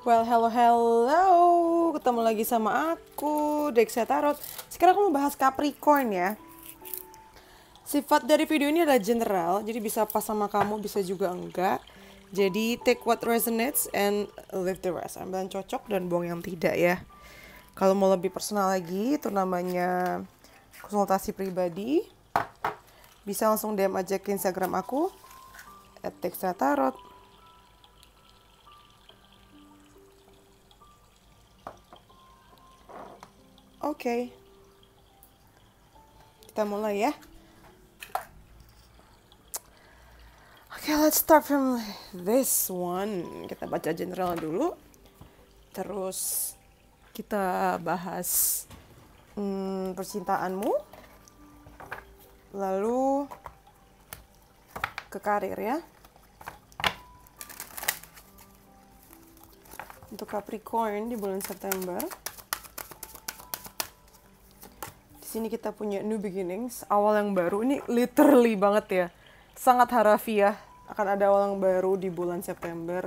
Well, hello. Ketemu lagi sama aku, Dexa Tarot. Sekarang aku mau bahas Capricorn ya. Sifat dari video ini adalah general, jadi bisa pas sama kamu, bisa juga enggak. Jadi take what resonates and leave the rest. Ambil yang cocok dan buang yang tidak ya. Kalau mau lebih personal lagi, itu namanya konsultasi pribadi. Bisa langsung DM aja ke Instagram aku, @dextratarot. Oke, kita mulai ya. Oke, let's start from this one. Kita baca general dulu. Terus kita bahas percintaanmu. Lalu ke karir ya. Untuk Capricorn di bulan September. Di sini kita punya new beginnings, awal yang baru. Ini literally banget ya. Sangat harafiah. Akan ada awal yang baru di bulan September.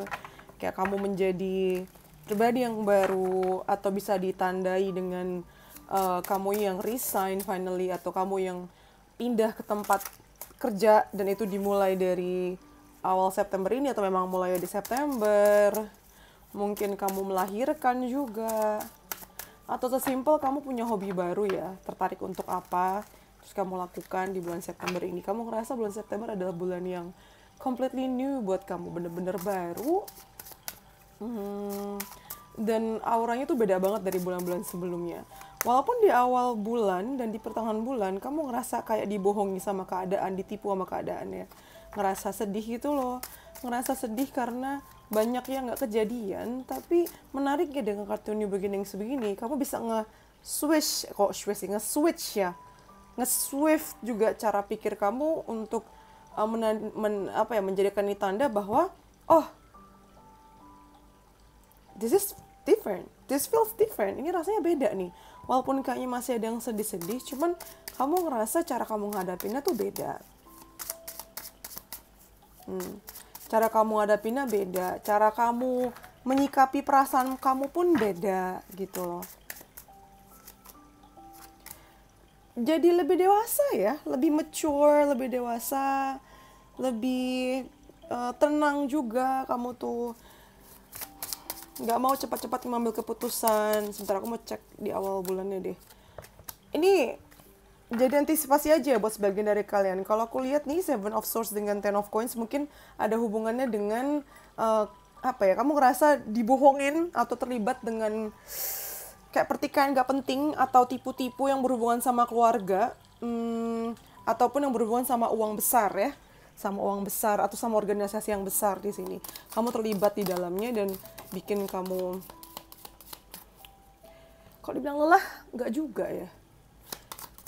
Kayak kamu menjadi pribadi yang baru, atau bisa ditandai dengan kamu yang resign finally, atau kamu yang pindah ke tempat kerja, dan itu dimulai dari awal September ini, atau memang mulai di September. Mungkin kamu melahirkan juga, atau sesimpel kamu punya hobi baru ya, tertarik untuk apa, terus kamu lakukan di bulan September ini. Kamu ngerasa bulan September adalah bulan yang completely new buat kamu, bener-bener baru. Dan auranya tuh beda banget dari bulan-bulan sebelumnya. Walaupun di awal bulan dan di pertengahan bulan kamu ngerasa kayak dibohongi sama keadaan, ditipu sama keadaannya, ngerasa sedih gitu loh, ngerasa sedih karena banyak yang nggak kejadian. Tapi menariknya dengan kartu New Beginning sebegini, kamu bisa nge-switch ya, nge-swift juga cara pikir kamu untuk menjadikan ini tanda bahwa oh, this is different, this feels different, ini rasanya beda nih. Walaupun kayaknya masih ada yang sedih-sedih, cuman kamu ngerasa cara kamu ngadapinnya tuh beda. Cara kamu ngadapinnya beda, cara kamu menyikapi perasaan kamu pun beda gitu loh. Jadi lebih dewasa ya, lebih mature, lebih dewasa, lebih tenang juga kamu tuh. Nggak mau cepat-cepat mengambil keputusan. Sebentar, aku mau cek di awal bulannya deh. Ini jadi antisipasi aja buat sebagian dari kalian. Kalau aku lihat nih, Seven of Swords dengan Ten of Coins mungkin ada hubungannya dengan kamu ngerasa dibohongin atau terlibat dengan kayak pertikaian gak penting, atau tipu-tipu yang berhubungan sama keluarga, ataupun yang berhubungan sama uang besar ya, sama uang besar atau sama organisasi yang besar. Di sini kamu terlibat di dalamnya dan bikin kamu, kalau dibilang lelah nggak juga ya,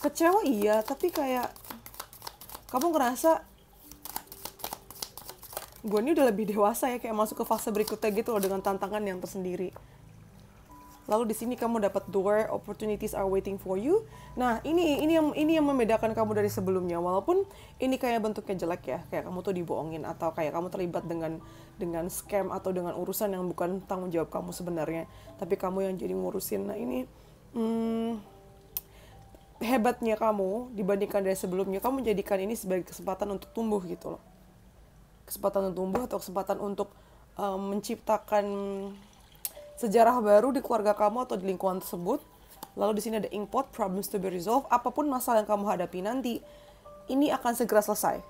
kecewa iya, tapi kayak kamu ngerasa gue ini udah lebih dewasa ya, kayak masuk ke fase berikutnya gitu loh, dengan tantangan yang tersendiri. Lalu di sini kamu dapat door, opportunities are waiting for you. Nah, ini yang membedakan kamu dari sebelumnya. Walaupun ini kayak bentuknya jelek ya, kayak kamu tuh dibohongin, atau kayak kamu terlibat dengan scam, atau dengan urusan yang bukan tanggung jawab kamu sebenarnya, tapi kamu yang jadi ngurusin. Nah, ini hebatnya kamu dibandingkan dari sebelumnya. Kamu menjadikan ini sebagai kesempatan untuk tumbuh gitu loh. Kesempatan untuk tumbuh, atau kesempatan untuk menciptakan sejarah baru di keluarga kamu atau di lingkungan tersebut. Lalu di sini ada import, problems to be resolved. Apapun masalah yang kamu hadapi nanti, ini akan segera selesai.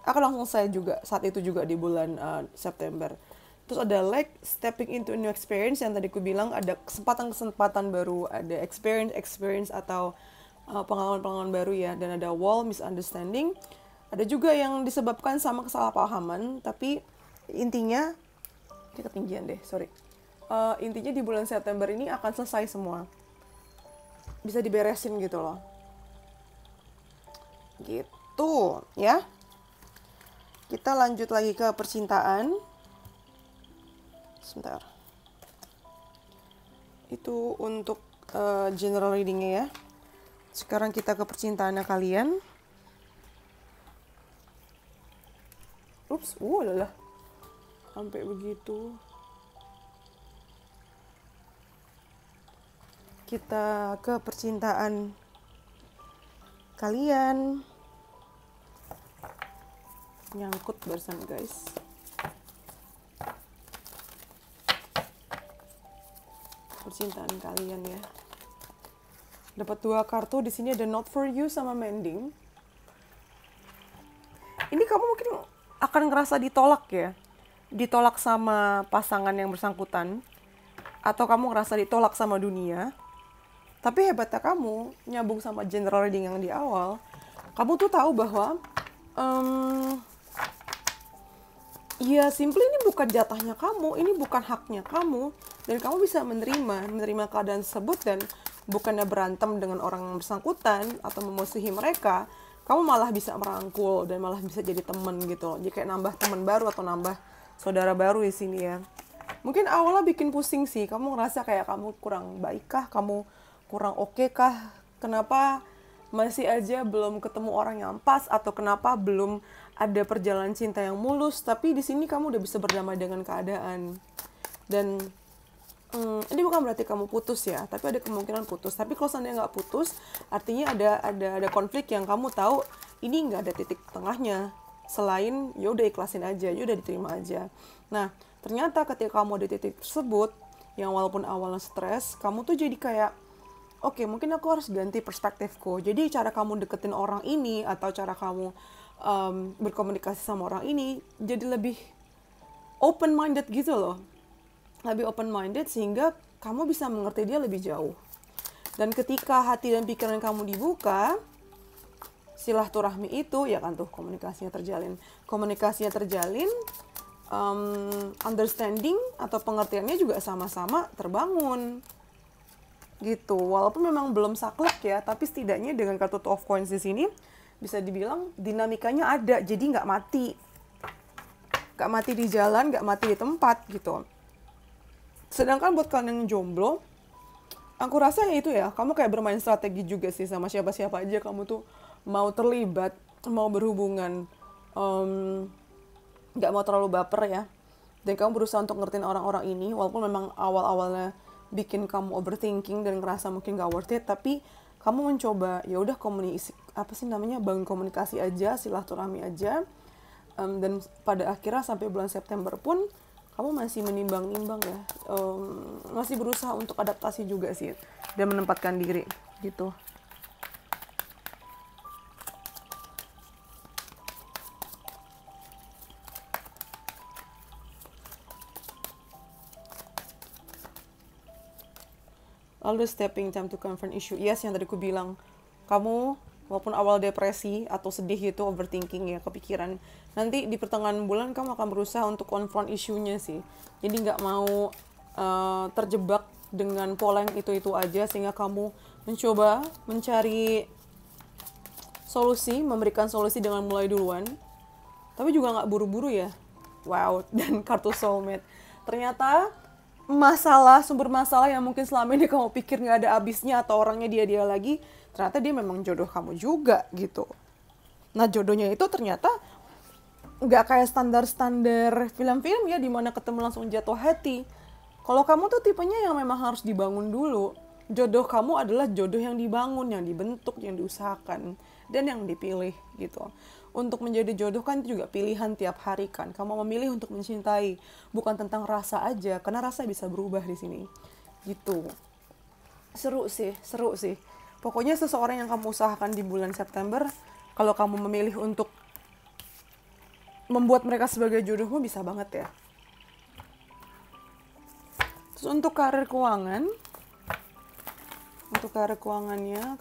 Akan langsung selesai juga saat itu juga di bulan September. Terus ada like, stepping into a new experience, yang tadi aku bilang ada kesempatan-kesempatan baru, ada experience atau pengalaman-pengalaman baru ya. Dan ada wall, misunderstanding. Ada juga yang disebabkan sama kesalahpahaman, tapi intinya, ini ketinggian deh, sorry. Intinya di bulan September ini akan selesai semua, bisa diberesin gitu loh, gitu ya. Kita lanjut lagi ke percintaan. Sebentar, itu untuk general readingnya ya. Sekarang kita ke percintaannya kalian. Ups, lelah sampai begitu. Kita ke percintaan kalian. Nyangkut barusan guys. Percintaan kalian ya. Dapat 2 kartu, di sini ada Not For You sama Mending. Ini kamu mungkin akan ngerasa ditolak ya. Ditolak sama pasangan yang bersangkutan. Atau kamu ngerasa ditolak sama dunia. Tapi hebatnya kamu, nyambung sama general reading yang di awal, kamu tuh tahu bahwa ya simply ini bukan jatahnya kamu, ini bukan haknya kamu, dan kamu bisa menerima keadaan tersebut, dan bukannya berantem dengan orang yang bersangkutan atau memusuhi mereka, kamu malah bisa merangkul dan malah bisa jadi teman gitu. Jadi kayak nambah teman baru atau nambah saudara baru di sini ya. Mungkin awalnya bikin pusing sih, kamu ngerasa kayak kamu kurang baik kah, kamu kurang oke kah, kenapa masih aja belum ketemu orang yang pas, atau kenapa belum ada perjalanan cinta yang mulus. Tapi di sini kamu udah bisa berdamai dengan keadaan. Dan ini bukan berarti kamu putus ya, tapi ada kemungkinan putus. Tapi kalau seandainya nggak putus, artinya ada konflik yang kamu tahu ini nggak ada titik tengahnya. Selain ya udah ikhlasin aja, ya udah diterima aja. Nah, ternyata ketika kamu di titik tersebut, yang walaupun awalnya stres, kamu tuh jadi kayak, oke, mungkin aku harus ganti perspektifku. Jadi cara kamu deketin orang ini, atau cara kamu berkomunikasi sama orang ini, jadi lebih open-minded gitu loh. Lebih open-minded sehingga kamu bisa mengerti dia lebih jauh. Dan ketika hati dan pikiran kamu dibuka, silaturahmi itu, ya kan tuh komunikasinya terjalin. Komunikasinya terjalin, understanding atau pengertiannya juga sama-sama terbangun. Gitu, walaupun memang belum saklek ya, tapi setidaknya dengan kartu Two of Coins di sini bisa dibilang dinamikanya ada, jadi nggak mati di jalan, nggak mati di tempat gitu. Sedangkan buat kalian yang jomblo, aku rasa ya itu ya, kamu kayak bermain strategi juga sih sama siapa-siapa aja kamu tuh mau terlibat, mau berhubungan, nggak mau terlalu baper ya. Dan kamu berusaha untuk ngertiin orang-orang ini, walaupun memang awal-awalnya bikin kamu overthinking dan ngerasa mungkin gak worth it, tapi kamu mencoba ya udah bangun komunikasi aja, silaturahmi aja, dan pada akhirnya sampai bulan September pun kamu masih menimbang-nimbang ya, masih berusaha untuk adaptasi juga sih dan menempatkan diri gitu. Lalu stepping time to confront issue. Yes, yang tadi aku bilang. Kamu, walaupun awal depresi atau sedih gitu, overthinking ya, kepikiran. Nanti di pertengahan bulan kamu akan berusaha untuk confront isunya sih. Jadi nggak mau terjebak dengan pola yang itu-itu aja. Sehingga kamu mencoba mencari solusi, memberikan solusi dengan mulai duluan. Tapi juga nggak buru-buru ya. Wow, dan kartu soulmate. Ternyata sumber masalah yang mungkin selama ini kamu pikir nggak ada habisnya atau orangnya dia lagi, ternyata dia memang jodoh kamu juga gitu. Nah, jodohnya itu ternyata nggak kayak standar film-film ya, dimana ketemu langsung jatuh hati. Kalau kamu tuh tipenya yang memang harus dibangun dulu. Jodoh kamu adalah jodoh yang dibangun, yang dibentuk, yang diusahakan, dan yang dipilih gitu. Untuk menjadi jodoh kan juga pilihan tiap hari kan. Kamu memilih untuk mencintai, bukan tentang rasa aja, karena rasa bisa berubah di sini. Gitu. Seru sih. Pokoknya seseorang yang kamu usahakan di bulan September, kalau kamu memilih untuk membuat mereka sebagai jodohmu, bisa banget ya. Terus untuk karir keuangannya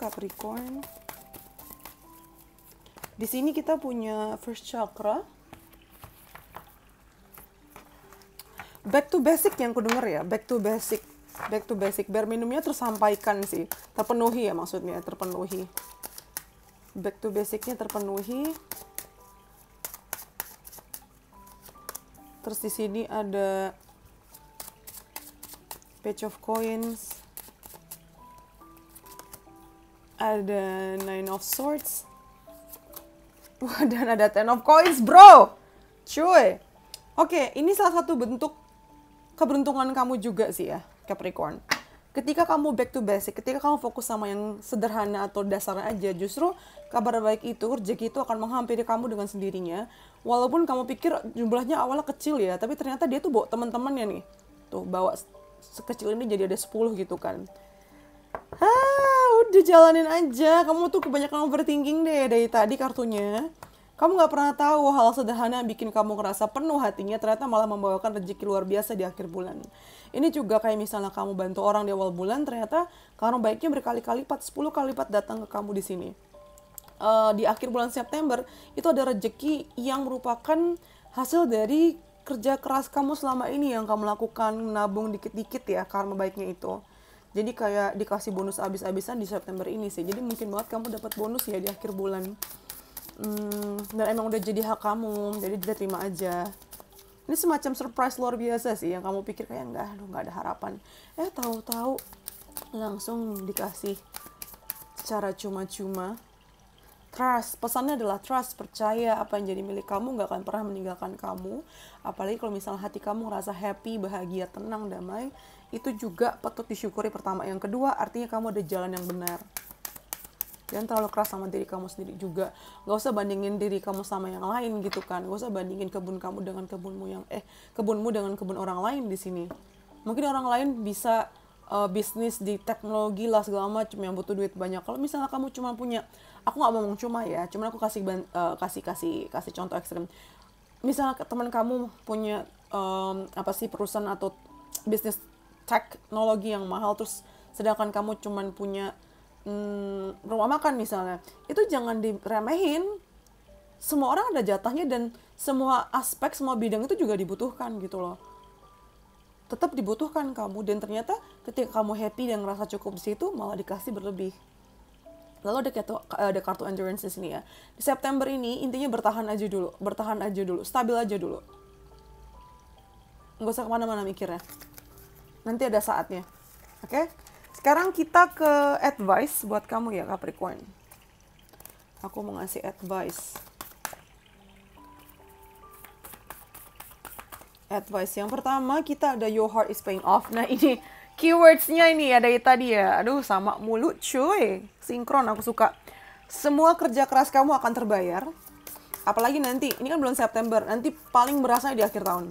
Capricorn. Di sini kita punya first chakra. Back to basic yang ku denger ya, back to basic. Bare minimumnya tersampaikan sih, terpenuhi ya maksudnya, terpenuhi. Back to basicnya terpenuhi. Terus di sini ada Page of Coins, ada Nine of Swords, dan ada Ten of Coins, bro. Cuy. Oke, ini salah satu bentuk keberuntungan kamu juga sih ya, Capricorn. Ketika kamu back to basic, ketika kamu fokus sama yang sederhana atau dasarnya aja, justru kabar baik itu, rezeki itu akan menghampiri kamu dengan sendirinya. Walaupun kamu pikir jumlahnya awalnya kecil ya, tapi ternyata dia tuh bawa teman-temannya nih. Tuh, bawa sekecil ini jadi ada 10 gitu kan. Udah jalanin aja. Kamu tuh kebanyakan overthinking deh dari tadi kartunya. Kamu gak pernah tahu hal sederhana yang bikin kamu ngerasa penuh hatinya ternyata malah membawakan rezeki luar biasa di akhir bulan. Ini juga kayak misalnya kamu bantu orang di awal bulan, ternyata karena baiknya berkali-kali lipat, 10 kali lipat datang ke kamu di sini. Di akhir bulan September, itu ada rezeki yang merupakan hasil dari kerja keras kamu selama ini yang kamu lakukan, menabung dikit-dikit ya, karma baiknya itu. Jadi kayak dikasih bonus abis-abisan di September ini sih. Jadi mungkin banget kamu dapat bonus ya di akhir bulan. Dan emang udah jadi hak kamu, jadi dia terima aja. Ini semacam surprise luar biasa sih yang kamu pikir kayak nggak ada harapan. Tahu-tahu langsung dikasih secara cuma-cuma. Trust, pesannya adalah trust, percaya apa yang jadi milik kamu nggak akan pernah meninggalkan kamu. Apalagi kalau misalnya hati kamu ngerasa happy, bahagia, tenang, damai, itu juga patut disyukuri pertama. Yang kedua, artinya kamu ada jalan yang benar. Jangan terlalu keras sama diri kamu sendiri juga. Gak usah bandingin diri kamu sama yang lain gitu kan. Gak usah bandingin kebun kamu dengan kebunmu dengan kebun orang lain di sini. Mungkin orang lain bisa bisnis di teknologi lah segala macam yang butuh duit banyak. Kalau misalnya kamu cuma punya, aku nggak ngomong cuma ya, cuman aku kasih contoh ekstrem. Misalnya teman kamu punya perusahaan atau bisnis teknologi yang mahal, terus sedangkan kamu cuma punya rumah makan misalnya, itu jangan diremehin. Semua orang ada jatahnya dan semua aspek, semua bidang itu juga dibutuhkan gitu loh. Tetap dibutuhkan kamu, dan ternyata ketika kamu happy dan ngerasa cukup di situ, malah dikasih berlebih. Lalu ada kartu endurance di sini ya. Di September ini intinya bertahan aja dulu, stabil aja dulu. Nggak usah kemana-mana mikirnya. Nanti ada saatnya, oke? Sekarang kita ke advice buat kamu ya Capricorn. Aku mau ngasih advice. Advice yang pertama kita ada your heart is paying off. Nah ini keywordsnya ini ya dari tadi ya. Aduh sama mulu cuy. Sinkron aku suka. Semua kerja keras kamu akan terbayar. Apalagi nanti, ini kan bulan September. Nanti paling berasa di akhir tahun.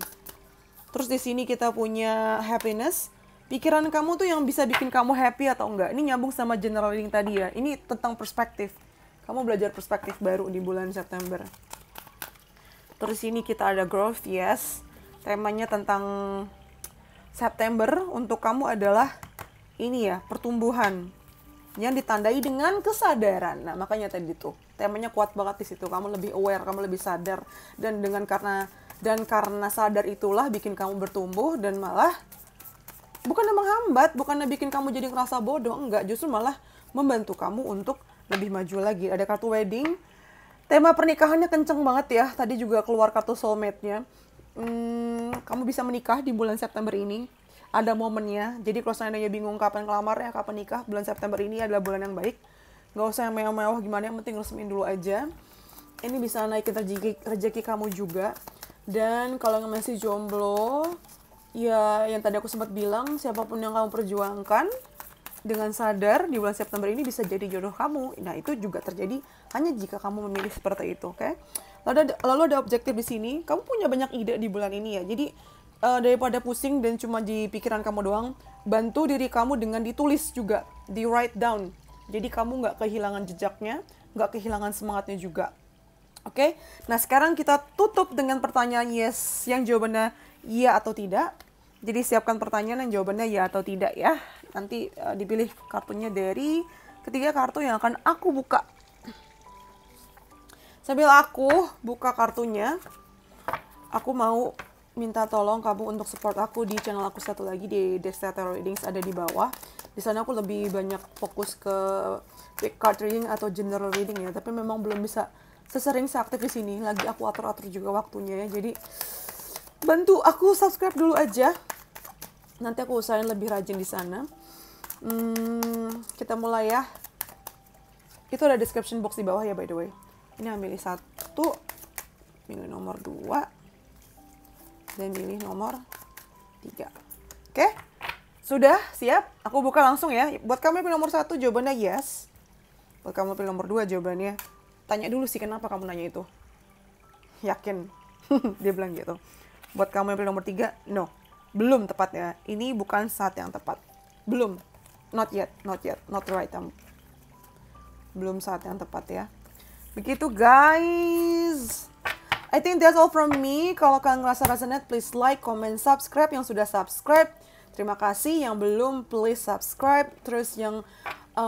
Terus di sini kita punya happiness. Pikiran kamu tuh yang bisa bikin kamu happy atau enggak. Ini nyambung sama general reading tadi ya. Ini tentang perspektif. Kamu belajar perspektif baru di bulan September. Terus sini kita ada growth, yes. Temanya tentang September untuk kamu adalah ini ya, pertumbuhan. Yang ditandai dengan kesadaran. Nah makanya tadi tuh, temanya kuat banget di situ. Kamu lebih aware, kamu lebih sadar. Dan karena sadar itulah bikin kamu bertumbuh dan malah bukannya menghambat, bukannya bikin kamu jadi ngerasa bodoh, enggak, justru malah membantu kamu untuk lebih maju lagi. Ada kartu wedding, tema pernikahannya kenceng banget ya, tadi juga keluar kartu soulmate-nya. Kamu bisa menikah di bulan September ini, ada momennya, jadi kalau seandainya bingung kapan ngelamarnya, kapan nikah, bulan September ini adalah bulan yang baik. Gak usah yang mewah-mewah gimana, yang penting resmin dulu aja. Ini bisa naikin rezeki kamu juga. Dan kalau yang masih jomblo, ya, yang tadi aku sempat bilang, siapapun yang kamu perjuangkan dengan sadar di bulan September ini bisa jadi jodoh kamu. Nah, itu juga terjadi hanya jika kamu memilih seperti itu, oke? Lalu ada objektif di sini. Kamu punya banyak ide di bulan ini ya. Jadi daripada pusing dan cuma di pikiran kamu doang, bantu diri kamu dengan ditulis juga, di write down. Jadi kamu nggak kehilangan jejaknya, nggak kehilangan semangatnya juga. Oke? Nah, sekarang kita tutup dengan pertanyaan yes yang jawabannya iya atau tidak. Jadi siapkan pertanyaan yang jawabannya ya atau tidak ya. Nanti dipilih kartunya dari ketiga kartu yang akan aku buka. Sambil aku buka kartunya, aku mau minta tolong kamu untuk support aku di channel aku satu lagi di Destia Tarot Readings, ada di bawah. Di sana aku lebih banyak fokus ke quick card reading atau general reading ya, tapi memang belum bisa sesering seaktif di sini. Lagi aku atur-atur juga waktunya ya. Jadi bantu aku subscribe dulu aja. Nanti aku usahain lebih rajin di sana. Kita mulai ya. Itu ada description box di bawah ya by the way. Ini ambil satu, pilih nomor 2, dan pilih nomor 3. Oke? Sudah siap? Aku buka langsung ya. Buat kamu yang pilih nomor 1 jawabannya yes. Buat kamu yang pilih nomor 2 jawabannya. Tanya dulu sih kenapa kamu nanya itu. Yakin? Dia bilang gitu. Buat kamu yang pilih nomor 3, no. Belum tepatnya. Ini bukan saat yang tepat. Belum. Not yet. Not the right time. Belum saat yang tepat ya. Begitu guys. I think that's all from me. Kalau kalian ngerasa resonate, please like, comment, subscribe. Yang sudah subscribe, terima kasih. Yang belum, please subscribe. Terus yang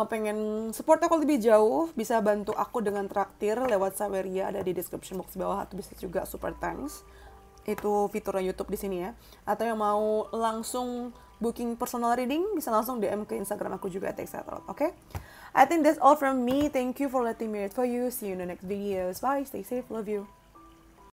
pengen support aku lebih jauh, bisa bantu aku dengan traktir lewat Saweria, ada di description box bawah, atau bisa juga super thanks. Itu fiturnya YouTube di sini ya. Atau yang mau langsung booking personal reading, bisa langsung DM ke Instagram aku juga @texatrot, oke? I think that's all from me. Thank you for letting me read for you. See you in the next videos. Bye. Stay safe. Love you.